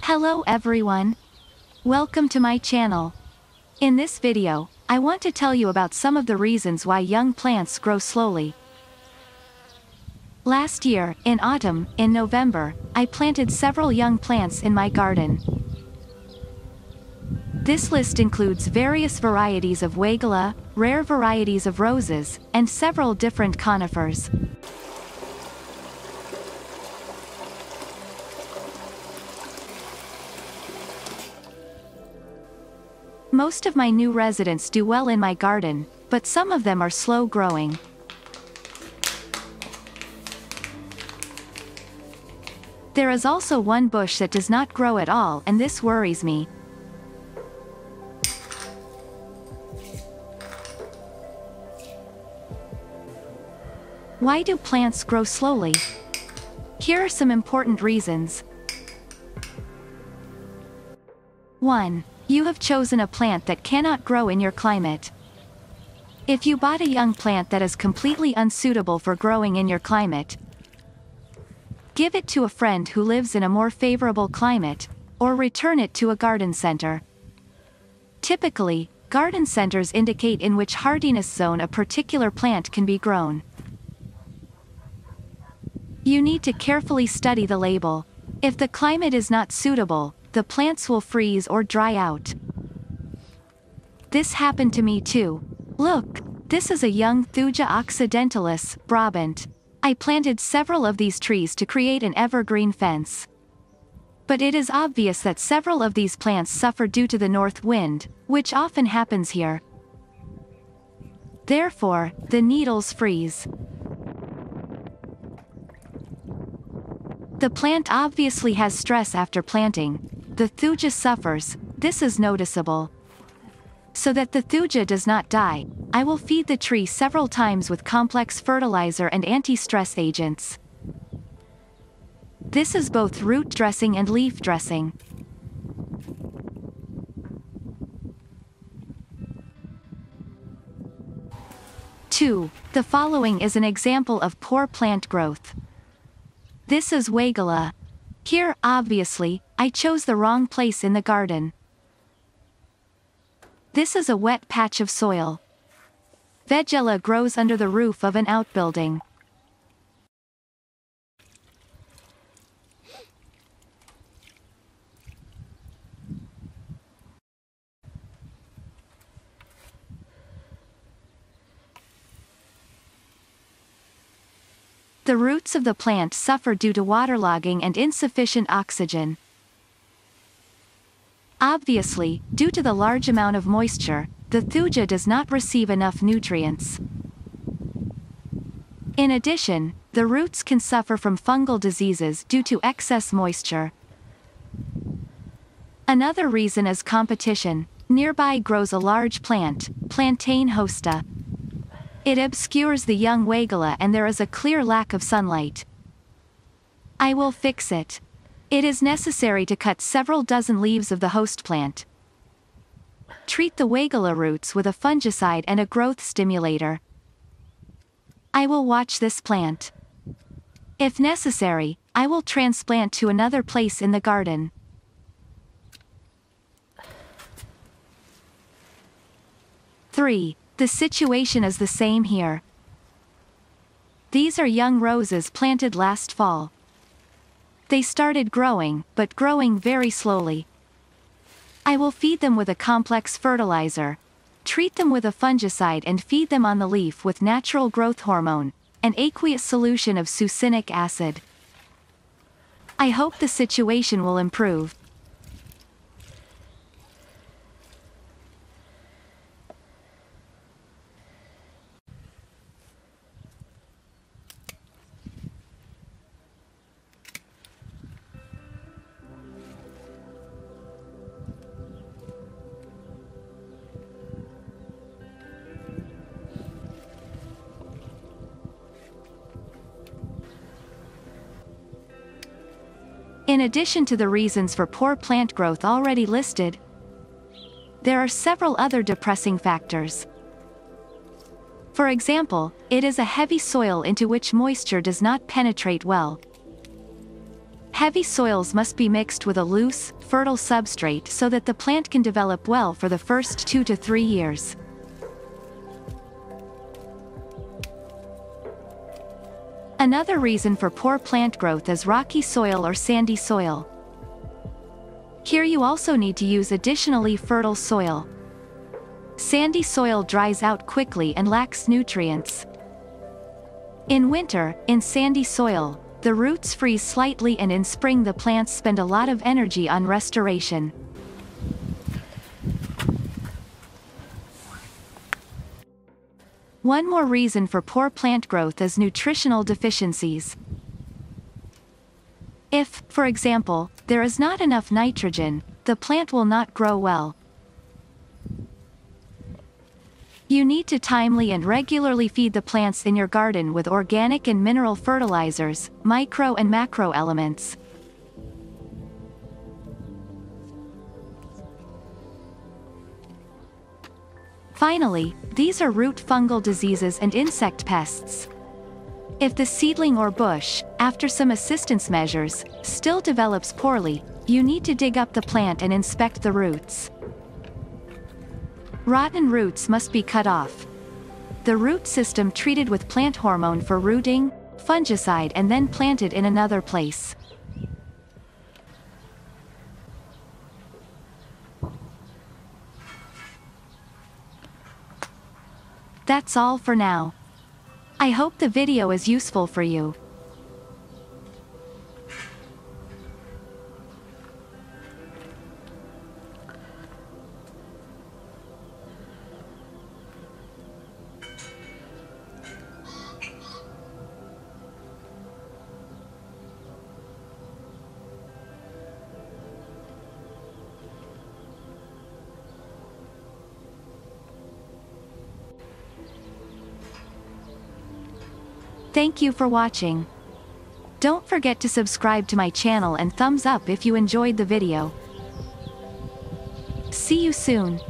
Hello everyone. Welcome to my channel. In this video, I want to tell you about some of the reasons why young plants grow slowly. Last year, in autumn, in November, I planted several young plants in my garden. This list includes various varieties of weigela, rare varieties of roses, and several different conifers. Most of my new residents do well in my garden, but some of them are slow growing. There is also one bush that does not grow at all, and this worries me. Why do plants grow slowly? Here are some important reasons. 1. You have chosen a plant that cannot grow in your climate. If you bought a young plant that is completely unsuitable for growing in your climate, give it to a friend who lives in a more favorable climate, or return it to a garden center. Typically, garden centers indicate in which hardiness zone a particular plant can be grown. You need to carefully study the label. If the climate is not suitable, the plants will freeze or dry out. This happened to me too. Look, this is a young Thuja occidentalis, Brabant. I planted several of these trees to create an evergreen fence. But it is obvious that several of these plants suffer due to the north wind, which often happens here. Therefore, the needles freeze. The plant obviously has stress after planting. The Thuja suffers, this is noticeable. So that the Thuja does not die, I will feed the tree several times with complex fertilizer and anti-stress agents. This is both root dressing and leaf dressing. Two. The following is an example of poor plant growth. This is weigela. Here, obviously, I chose the wrong place in the garden. This is a wet patch of soil. Weigela grows under the roof of an outbuilding. The roots of the plant suffer due to waterlogging and insufficient oxygen. Obviously, due to the large amount of moisture, the Thuja does not receive enough nutrients. In addition, the roots can suffer from fungal diseases due to excess moisture. Another reason is competition. Nearby grows a large plant, Plantain hosta. It obscures the young weigela and there is a clear lack of sunlight. I will fix it. It is necessary to cut several dozen leaves of the host plant. Treat the weigela roots with a fungicide and a growth stimulator. I will watch this plant. If necessary, I will transplant to another place in the garden. Three. The situation is the same here. These are young roses planted last fall. They started growing, but growing very slowly. I will feed them with a complex fertilizer, treat them with a fungicide and feed them on the leaf with natural growth hormone, an aqueous solution of succinic acid. I hope the situation will improve. In addition to the reasons for poor plant growth already listed, there are several other depressing factors. For example, it is a heavy soil into which moisture does not penetrate well. Heavy soils must be mixed with a loose, fertile substrate so that the plant can develop well for the first 2 to 3 years. Another reason for poor plant growth is rocky soil or sandy soil. Here you also need to use additionally fertile soil. Sandy soil dries out quickly and lacks nutrients. In winter, in sandy soil, the roots freeze slightly, and in spring the plants spend a lot of energy on restoration. One more reason for poor plant growth is nutritional deficiencies. If, for example, there is not enough nitrogen, the plant will not grow well. You need to timely and regularly feed the plants in your garden with organic and mineral fertilizers, micro and macro elements. Finally, these are root fungal diseases and insect pests. If the seedling or bush, after some assistance measures, still develops poorly, you need to dig up the plant and inspect the roots. Rotten roots must be cut off. The root system treated with plant hormone for rooting, fungicide, and then planted in another place. That's all for now. I hope the video is useful for you. Thank you for watching. Don't forget to subscribe to my channel and thumbs up if you enjoyed the video. See you soon.